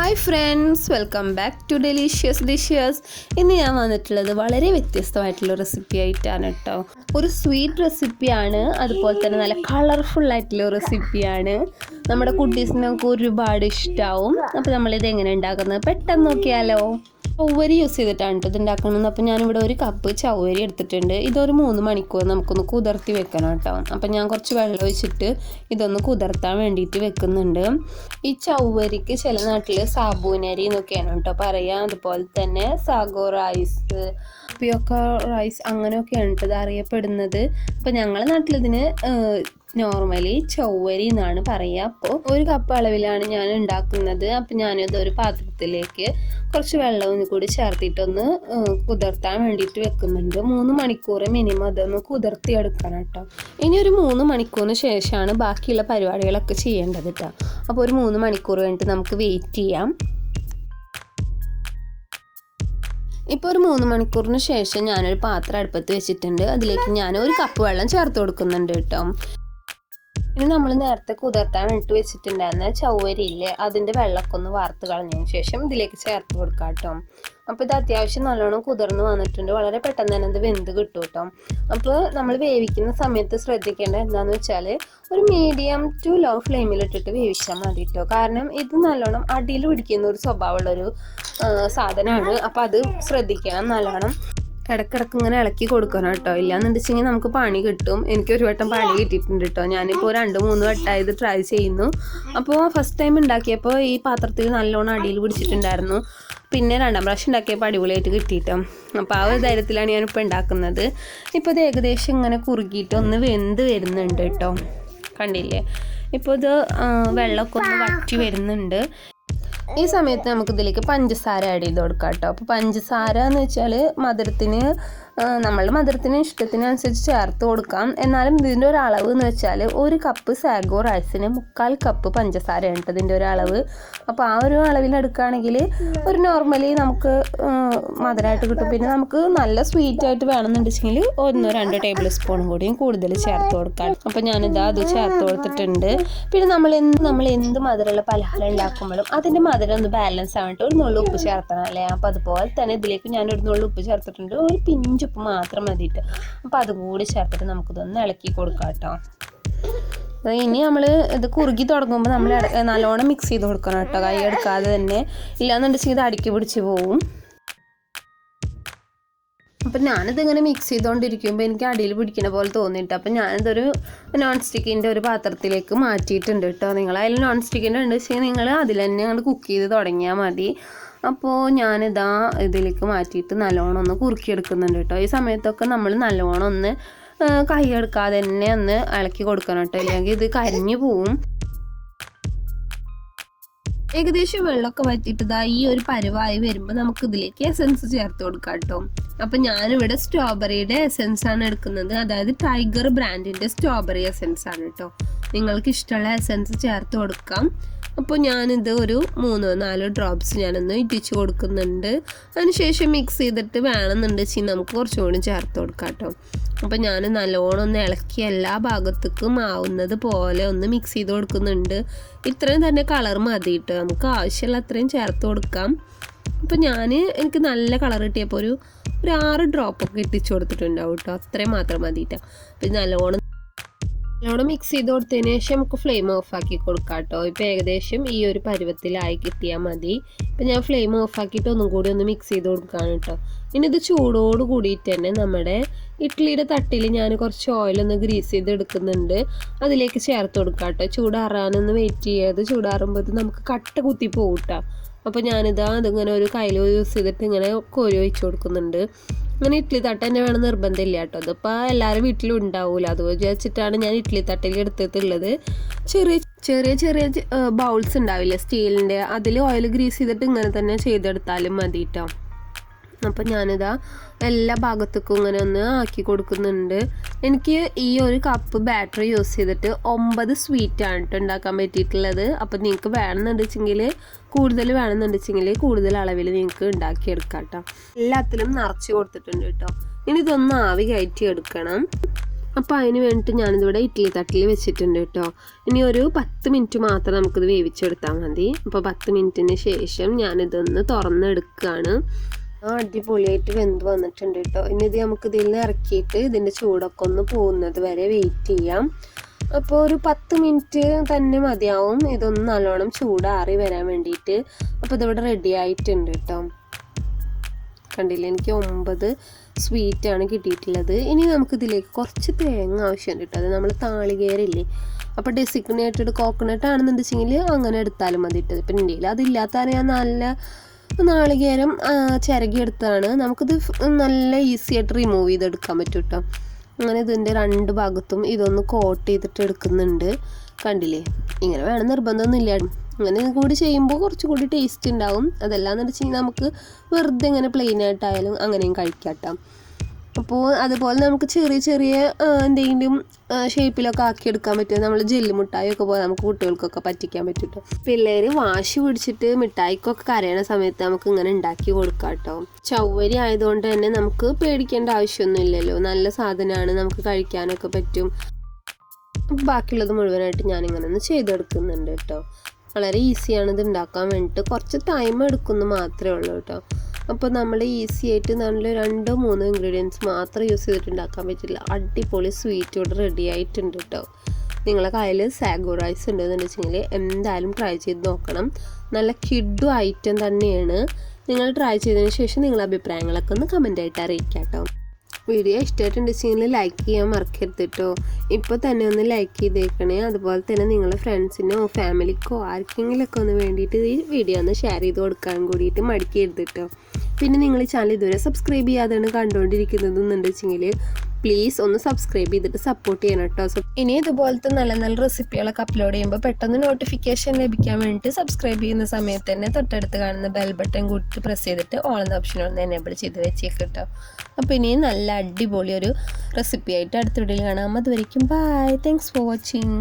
Hi friends, welcome back to delicious dishes. ഇന്ന് ഞാൻ വന്നിട്ടുള്ളത് വളരെ വ്യത്യസ്തമായിട്ടുള്ള റെസിപ്പി ആയിട്ടാണ് കേട്ടോ. ഒരു സ്വീറ്റ് റെസിപ്പിയാണ്, അതുപോലെ തന്നെ നല്ല കളർഫുൾ ആയിട്ടുള്ള റെസിപ്പിയാണ്. നമ്മുടെ കുട്ടീസിനൊക്കെ ഒരുപാട് ഇഷ്ടമാവും. അപ്പോൾ നമ്മളിത് എങ്ങനെ ഉണ്ടാക്കുന്നത് പെട്ടെന്ന് നോക്കിയാലോ. ചവ്വരി യൂസ് ചെയ്തിട്ടാണ് ഇത് ഉണ്ടാക്കുന്നത്. അപ്പോൾ ഞാനിവിടെ ഒരു കപ്പ് ചവ്വരി എടുത്തിട്ടുണ്ട്. ഇതൊരു 3 മണിക്കൂർ നമുക്കൊന്ന് കുതിർത്തി വെക്കണം കേട്ടോ. അപ്പോൾ ഞാൻ കുറച്ച് വെള്ളം ഒഴിച്ചിട്ട് ഇതൊന്ന് കുതിർത്താൻ വേണ്ടിയിട്ട് വെക്കുന്നുണ്ട്. ഈ ചവ്വരിക്ക് ചില നാട്ടിൽ സാബൂനരി എന്നൊക്കെയാണ് കേട്ടോ പറയുക. അതുപോലെ തന്നെ സാഗോ റൈസ്, പിയോക്ക റൈസ് അങ്ങനെയൊക്കെയാണ് കേട്ടോ ഇത് അറിയപ്പെടുന്നത്. അപ്പോൾ ഞങ്ങളുടെ നാട്ടിലിതിന് നോർമലി ചവ്വരി എന്നാണ് പറയുക. അപ്പോൾ ഒരു കപ്പ് അളവിലാണ് ഞാൻ ഉണ്ടാക്കുന്നത്. അപ്പോൾ ഞാനിത് ഒരു പാത്രത്തിലേക്ക് കുറച്ച് വെള്ളവും കൂടി ചേർത്തിട്ടൊന്ന് കുതിർത്താൻ വേണ്ടിയിട്ട് വെക്കുന്നുണ്ട്. 3 മണിക്കൂർ മിനിമം അതൊന്ന് കുതിർത്തിയെടുക്കണം കേട്ടോ. ഇനി ഒരു 3 മണിക്കൂറിന് ശേഷമാണ് ബാക്കിയുള്ള പരിപാടികളൊക്കെ ചെയ്യേണ്ടത് കേട്ടോ. അപ്പോൾ ഒരു 3 മണിക്കൂർ കഴിഞ്ഞിട്ട് നമുക്ക് വെയിറ്റ് ചെയ്യാം. ഇപ്പോൾ ഒരു 3 മണിക്കൂറിന് ശേഷം ഞാനൊരു പാത്രം അടുപ്പത്ത് വെച്ചിട്ടുണ്ട്. അതിലേക്ക് ഞാൻ ഒരു കപ്പ് വെള്ളം ചേർത്ത് കൊടുക്കുന്നുണ്ട് കേട്ടോ. ഇനി നമ്മൾ നേരത്തെ കുതിർത്താൻ വേണ്ടിയിട്ട് വെച്ചിട്ടുണ്ടായിരുന്ന ചവ്വരി ഇല്ലേ, അതിൻ്റെ വെള്ളമൊക്കെ ഒന്ന് വാർത്ത് കളഞ്ഞതിന് ശേഷം ഇതിലേക്ക് ചേർത്ത് കൊടുക്കാം കേട്ടോ. അപ്പോൾ ഇത് അത്യാവശ്യം നല്ലോണം കുതിർന്ന് വന്നിട്ടുണ്ട്. വളരെ പെട്ടെന്ന് തന്നെ ഇത് വെന്ത് കിട്ടും കേട്ടോ. അപ്പോൾ നമ്മൾ വേവിക്കുന്ന സമയത്ത് ശ്രദ്ധിക്കേണ്ടത് എന്താണെന്ന് വെച്ചാൽ ഒരു മീഡിയം ടു ലോ ഫ്ലെയിമിലിട്ടിട്ട് വേവിച്ചാൽ മതി കേട്ടോ. കാരണം ഇത് നല്ലോണം അടിയിൽ പിടിക്കുന്ന ഒരു സ്വഭാവമുള്ളൊരു സാധനമാണ്. അപ്പോൾ അത് ശ്രദ്ധിക്കണം നല്ലോണം. ഇടയ്ക്കിടയ്ക്ക് ഇങ്ങനെ ഇളക്കി കൊടുക്കണം കേട്ടോ. ഇല്ലാന്ന് വെച്ചെങ്കിൽ നമുക്ക് പണി കിട്ടും. എനിക്ക് ഒരു വട്ടം പണി കിട്ടിയിട്ടുണ്ട് കേട്ടോ. ഞാനിപ്പോൾ 2-3 വട്ടമായി ഇത് ട്രൈ ചെയ്യുന്നു. അപ്പോൾ ഫസ്റ്റ് ടൈം ഉണ്ടാക്കിയപ്പോൾ ഈ പാത്രത്തിൽ നല്ലോണം അടിയിൽ പിടിച്ചിട്ടുണ്ടായിരുന്നു. പിന്നെ 2ാം പ്രാവശ്യം ഉണ്ടാക്കിയപ്പോൾ അടിപൊളിയായിട്ട് കിട്ടിയിട്ടോ. അപ്പോൾ ആ ഒരു ധൈര്യത്തിലാണ് ഞാനിപ്പോൾ ഉണ്ടാക്കുന്നത്. ഇപ്പോൾ ഇത് ഏകദേശം ഇങ്ങനെ കുറുകിയിട്ട് ഒന്ന് വെന്ത് വരുന്നുണ്ട് കേട്ടോ. കണ്ടില്ലേ, ഇപ്പോൾ ഇത് വെള്ളമൊക്കെ ഒന്ന് വറ്റി വരുന്നുണ്ട്. ഈ സമയത്ത് നമുക്കിതിലേക്ക് പഞ്ചസാര ആഡ് ചെയ്ത് കൊടുക്കാം കേട്ടോ. അപ്പോൾ പഞ്ചസാര എന്ന് വെച്ചാൽ നമ്മളുടെ മധുരത്തിന് ഇഷ്ടത്തിനനുസരിച്ച് ചേർത്ത് കൊടുക്കാം. എന്നാലും ഇതിൻ്റെ ഒരു അളവ് എന്ന് വെച്ചാൽ 1 കപ്പ് സാഗോ റൈസിന് 3/4 കപ്പ് പഞ്ചസാര ഉണ്ട് ഇതിൻ്റെ ഒരു അളവ്. അപ്പോൾ ആ ഒരു അളവിൽ എടുക്കുകയാണെങ്കിൽ ഒരു നോർമലി നമുക്ക് മധുരമായിട്ട് കിട്ടും. പിന്നെ നമുക്ക് നല്ല സ്വീറ്റ് ആയിട്ട് വേണമെന്നുണ്ടെങ്കിൽ 1-2 ടേബിൾ സ്പൂണും കൂടിയും കൂടുതൽ ചേർത്ത് കൊടുക്കാം. അപ്പോൾ ഞാനിതാ അത് ചേർത്ത് കൊടുത്തിട്ടുണ്ട്. പിന്നെ നമ്മൾ എന്ത് മധുരമുള്ള പലഹാരം ഉണ്ടാക്കുമ്പോഴും അതിൻ്റെ മധുരം ഒന്ന് ബാലൻസ് ആവാനായിട്ട് ഒരു നുള്ളു ഉപ്പ് ചേർത്തണം അല്ലേ. അപ്പോൾ അതുപോലെ തന്നെ ഇതിലേക്ക് ഞാൻ ഒരു നുള്ളു ഉപ്പ് ചേർത്തിട്ടുണ്ട്. ഒരു പിഞ്ചുപ്പ് മാത്രം മതിയിട്ട്. അപ്പോൾ അതും കൂടി ചേർത്തിട്ട് നമുക്കിതൊന്ന് ഇളക്കി കൊടുക്കാം കേട്ടോ. ഇനി നമ്മൾ ഇത് കുറുകി തുടങ്ങുമ്പോൾ നമ്മൾ നല്ലോണം മിക്സ് ചെയ്ത് കൊടുക്കണം കേട്ടോ, കൈ എടുക്കാതെ തന്നെ. ഇല്ലാന്നുണ്ടെങ്കിൽ ഇത് അടുക്കി പിടിച്ച് പോവും. അപ്പം ഞാനിതിങ്ങനെ മിക്സ് ചെയ്തുകൊണ്ടിരിക്കുമ്പോൾ എനിക്ക് അടിയിൽ പിടിക്കുന്ന പോലെ തോന്നിയിട്ട് അപ്പോൾ ഞാനിതൊരു നോൺ സ്റ്റിക്കിൻ്റെ ഒരു പാത്രത്തിലേക്ക് മാറ്റിയിട്ടുണ്ട് കേട്ടോ. നിങ്ങളതിൽ നോൺ സ്റ്റിക്കിൻ്റെ ഉണ്ട് വെച്ചാൽ നിങ്ങൾ അതിൽ തന്നെ അങ്ങോട്ട് കുക്ക് ചെയ്ത് തുടങ്ങിയാൽ മതി. അപ്പോൾ ഞാനിതാ ഇതിലേക്ക് മാറ്റിയിട്ട് നല്ലോണം ഒന്ന് കുറുക്കിയെടുക്കുന്നുണ്ട് കേട്ടോ. ഈ സമയത്തൊക്കെ നമ്മൾ നല്ലോണം ഒന്ന് കൈ എടുക്കാതെ തന്നെ ഒന്ന് ഇളക്കി കൊടുക്കണം കേട്ടോ, ഇല്ലെങ്കിൽ ഇത് കരിഞ്ഞു പോവും. ഏകദേശം വെള്ളമൊക്കെ വറ്റിയിട്ട് ഈ ഒരു പരുവായി വരുമ്പോൾ നമുക്ക് ഇതിലേക്ക് എസൻസ് ചേർത്ത് കൊടുക്കാം കേട്ടോ. അപ്പം ഞാനിവിടെ സ്ട്രോബെറിയുടെ എസൻസ് ആണ് എടുക്കുന്നത്. അതായത് ടൈഗർ ബ്രാൻഡിൻ്റെ സ്ട്രോബെറി എസൻസ് ആണ് കേട്ടോ. നിങ്ങൾക്ക് ഇഷ്ടമുള്ള എസൻസ് ചേർത്ത് കൊടുക്കാം. അപ്പോൾ ഞാനിത് ഒരു 3-4 ഡ്രോപ്സ് ഞാനൊന്ന് ഇറ്റിച്ച് കൊടുക്കുന്നുണ്ട്. അതിനുശേഷം മിക്സ് ചെയ്തിട്ട് വേണമെന്നുണ്ടെങ്കിൽ നമുക്ക് കുറച്ചും കൂടി ചേർത്ത് കൊടുക്കാം കേട്ടോ. അപ്പോൾ ഞാൻ നല്ലോണം ഒന്ന് ഇളക്കി എല്ലാ ഭാഗത്തേക്കും ആവുന്നത് പോലെ ഒന്ന് മിക്സ് ചെയ്ത് കൊടുക്കുന്നുണ്ട്. ഇത്രയും തന്നെ കളർ മതി കേട്ടോ, നമുക്ക് ആവശ്യമുള്ള അത്രയും ചേർത്ത് കൊടുക്കാം. അപ്പോൾ എനിക്ക് നല്ല കളർ കിട്ടിയപ്പോൾ ഒരു 6 ഡ്രോപ്പൊക്കെ ഇട്ടിച്ച് കൊടുത്തിട്ടുണ്ടാവും കേട്ടോ. അത്രയും മാത്രം മതിയിട്ടോ. അപ്പോൾ നല്ലോണം മിക്സ് ചെയ്ത് കൊടുത്തതിന് ശേഷം നമുക്ക് ഫ്ലെയിം ഓഫാക്കി കൊടുക്കാം കേട്ടോ. ഇപ്പോൾ ഏകദേശം ഈ ഒരു പരുവത്തിലായി കിട്ടിയാൽ മതി. ഇപ്പം ഞാൻ ഫ്ലെയിം ഓഫാക്കിയിട്ട് ഒന്നും കൂടി ഒന്ന് മിക്സ് ചെയ്ത് കൊടുക്കുകയാണ് കേട്ടോ. ഇനി ഇത് ചൂടോട് കൂടിയിട്ട് തന്നെ നമ്മുടെ ഇഡ്ഡലിയുടെ തട്ടിൽ ഞാൻ കുറച്ച് ഓയിലൊന്ന് ഗ്രീസ് ചെയ്ത് എടുക്കുന്നുണ്ട്. അതിലേക്ക് ചേർത്ത് കൊടുക്കാം കേട്ടോ. ചൂടാറാനൊന്ന് വെയിറ്റ് ചെയ്യാതെ ചൂടാറുമ്പോൾ നമുക്ക് കട്ട കുത്തി പോകും കേട്ടോ. അപ്പോൾ അതിങ്ങനെ ഒരു കയ്യിൽ യൂസ് ചെയ്തിട്ട് ഇങ്ങനെ കോരി ഒഴിച്ച് കൊടുക്കുന്നുണ്ട്. അങ്ങനെ ഇഡ്ഡലി തട്ട് തന്നെ വേണം നിർബന്ധമില്ല കേട്ടോ. അതിപ്പോൾ എല്ലാവരും വീട്ടിലും ഉണ്ടാവില്ല, അത് വിചാരിച്ചിട്ടാണ് ഞാൻ ഇഡ്ഡലി തട്ടിൽ എടുത്തിട്ടുള്ളത്. ചെറിയ ബൗൾസ് ഉണ്ടാവില്ലേ സ്റ്റീലിൻ്റെ, അതിൽ ഓയിൽ ഗ്രീസ് ചെയ്തിട്ട് ഇങ്ങനെ തന്നെ ചെയ്തെടുത്താലും മതി കേട്ടോ. അപ്പം ഞാനിതാ എല്ലാ ഭാഗത്തേക്കും ഇങ്ങനെ ഒന്ന് ആക്കി കൊടുക്കുന്നുണ്ട്. എനിക്ക് ഈ ഒരു കപ്പ് ബാറ്ററി യൂസ് ചെയ്തിട്ട് 9 സ്വീറ്റാണ് കേട്ടോ ഉണ്ടാക്കാൻ പറ്റിയിട്ടുള്ളത്. അപ്പം നിങ്ങൾക്ക് വേണമെന്നുണ്ടെങ്കിൽ കൂടുതൽ അളവിൽ നിങ്ങൾക്ക് ഉണ്ടാക്കിയെടുക്കാം കേട്ടോ. എല്ലാത്തിലും നിറച്ച് കൊടുത്തിട്ടുണ്ട് കേട്ടോ. ഇനി ഇതൊന്ന് ആവി കയറ്റി എടുക്കണം. അപ്പോൾ അതിന് വേണ്ടിയിട്ട് ഞാനിതിവിടെ ഇഡ്ഡലി തട്ടിൽ വെച്ചിട്ടുണ്ട് കേട്ടോ. ഇനി ഒരു 10 മിനിറ്റ് മാത്രം നമുക്കിത് വേവിച്ചെടുത്താൽ മതി. അപ്പോൾ 10 മിനിറ്റിന് ശേഷം ഞാനിതൊന്ന് തുറന്നെടുക്കുകയാണ്. അടിപൊളിയായിട്ട് വെന്ത് വന്നിട്ടുണ്ട് കേട്ടോ. ഇനി ഇത് നമുക്ക് ഇതിൽ നിന്ന് ഇറക്കിയിട്ട് ഇതിൻ്റെ ചൂടൊക്കെ ഒന്ന് പോകുന്നത് വരെ വെയിറ്റ് ചെയ്യാം. അപ്പോൾ ഒരു 10 മിനിറ്റ് തന്നെ മതിയാവും ഇതൊന്ന് നല്ലോണം ചൂടാറി വരാൻ വേണ്ടിയിട്ട്. അപ്പോൾ ഇതിവിടെ റെഡി ആയിട്ടുണ്ട് കേട്ടോ. കണ്ടില്ലേ, എനിക്ക് 9 സ്വീറ്റാണ് കിട്ടിയിട്ടുള്ളത്. ഇനി നമുക്കിതിലേക്ക് കുറച്ച് തേങ്ങ ആവശ്യമുണ്ട് കേട്ടോ. അത് നമ്മൾ താളികേറില്ലേ, അപ്പോൾ ഡെസിഗ്നേറ്റഡ് കോക്കനട്ട് ആണെന്നുണ്ടെങ്കിൽ അങ്ങനെ എടുത്താലും മതി ഇട്ടത്. ഇപ്പം ഇന്ത്യയിൽ അതില്ലാത്ത ഞാൻ നല്ല നാളികേരം ചിരകിയെടുത്താണ്. നമുക്കിത് നല്ല ഈസി ആയിട്ട് റിമൂവ് ചെയ്തെടുക്കാൻ പറ്റും കേട്ടോ. അങ്ങനെ ഇതിൻ്റെ 2 ഭാഗത്തും ഇതൊന്ന് കോട്ട് ചെയ്തിട്ട് എടുക്കുന്നുണ്ട്. കണ്ടില്ലേ, ഇങ്ങനെ വേണം നിർബന്ധമൊന്നുമില്ല. അങ്ങനെ കൂടി ചെയ്യുമ്പോൾ കുറച്ചുകൂടി ടേസ്റ്റ് ഉണ്ടാവും. അതെല്ലാന്ന് വെച്ചാൽ നമുക്ക് വെറുതെ ഇങ്ങനെ പ്ലെയിൻ ആയിട്ടായാലും അങ്ങനെയും കഴിക്കാം കേട്ടോ. അപ്പോൾ അതുപോലെ നമുക്ക് ചെറിയ ചെറിയ എന്തെങ്കിലും ഷേപ്പിലൊക്കെ ആക്കിയെടുക്കാൻ പറ്റും. നമ്മൾ ജെല്ലി മിഠായിയൊക്കെ പോലെ നമുക്ക് കുട്ടികൾക്കൊക്കെ പറ്റിക്കാൻ പറ്റും കേട്ടോ. പിള്ളേർ വാശി പിടിച്ചിട്ട് മിഠായിക്കൊക്കെ കരയണ സമയത്ത് നമുക്ക് ഇങ്ങനെ ഉണ്ടാക്കി കൊടുക്കാം കേട്ടോ. ചവ്വരി ആയതുകൊണ്ട് തന്നെ നമുക്ക് പേടിക്കേണ്ട ആവശ്യമൊന്നുമില്ലല്ലോ. നല്ല സാധനമാണ്, നമുക്ക് കഴിക്കാനൊക്കെ പറ്റും. ബാക്കിയുള്ളത് മുഴുവനായിട്ട് ഞാനിങ്ങനെ ഒന്ന് ചെയ്തെടുക്കുന്നുണ്ട് കേട്ടോ. വളരെ ഈസിയാണ് ഇത് ഉണ്ടാക്കാൻ വേണ്ടിയിട്ട്. കുറച്ച് ടൈം എടുക്കുന്നു മാത്രമേ ഉള്ളൂ കേട്ടോ. അപ്പോൾ നമ്മൾ ഈസി ആയിട്ട് നല്ല 2-3 ഇൻഗ്രീഡിയൻസ് മാത്രം യൂസ് ചെയ്തിട്ട് ഉണ്ടാക്കാൻ പറ്റില്ല. അടിപൊളി സ്വീറ്റ് ഇവിടെ റെഡി ആയിട്ടുണ്ട് കേട്ടോ. നിങ്ങളെ കയ്യിൽ സാഗോ റൈസ് ഉണ്ടെന്ന് വെച്ചെങ്കിൽ എന്തായാലും ട്രൈ ചെയ്ത് നോക്കണം. നല്ല കിഡു ഐറ്റം തന്നെയാണ്. നിങ്ങൾ ട്രൈ ചെയ്തതിന് ശേഷം നിങ്ങളുടെ അഭിപ്രായങ്ങളൊക്കെ ഒന്ന് കമൻ്റായിട്ട് അറിയിക്കാം കേട്ടോ. വീഡിയോ ഇഷ്ടമായിട്ടുണ്ടെങ്കിൽ ലൈക്ക് ചെയ്യാൻ മറക്കരുത് കേട്ടോ. ഇപ്പോൾ തന്നെ ഒന്ന് ലൈക്ക് ചെയ്തേക്കണേ. അതുപോലെ തന്നെ നിങ്ങളുടെ ഫ്രണ്ട്സിനോ ഫാമിലിക്കോ ആർക്കെങ്കിലുമൊക്കെ ഒന്ന് വേണ്ടിയിട്ട് ഈ വീഡിയോ ഒന്ന് ഷെയർ ചെയ്ത് കൊടുക്കാൻ കൂടിയിട്ട് മടിക്കരുത് കേട്ടോ. പിന്നെ നിങ്ങൾ ഈ ചാനൽ ഇതുവരെ സബ്സ്ക്രൈബ് ചെയ്യാതെയാണ് കണ്ടുകൊണ്ടിരിക്കുന്നതെന്നുണ്ടെങ്കിൽ പ്ലീസ് ഒന്ന് സബ്സ്ക്രൈബ് ചെയ്തിട്ട് സപ്പോർട്ട് ചെയ്യണം കേട്ടോ. ഇനി ഇതുപോലത്തെ നല്ല നല്ല റെസിപ്പികളൊക്കെ അപ്ലോഡ് ചെയ്യുമ്പോൾ പെട്ടെന്ന് നോട്ടിഫിക്കേഷൻ ലഭിക്കാൻ വേണ്ടിയിട്ട് സബ്സ്ക്രൈബ് ചെയ്യുന്ന സമയത്ത് തന്നെ തൊട്ടടുത്ത് കാണുന്ന ബെൽ ബട്ടൺ കൂട്ടി പ്രസ് ചെയ്തിട്ട് ഓൾ എന്ന ഓപ്ഷൻ ഒന്ന് എനേബിൾ ചെയ്ത് വെച്ചേക്ക് കേട്ടോ. അപ്പോൾ ഇനി നല്ല അടിപൊളി ഒരു റെസിപ്പി ആയിട്ട് അടുത്ത വീഡിയോയിൽ കാണാം. അതുവരയ്ക്കും ബൈ. Thanks for watching.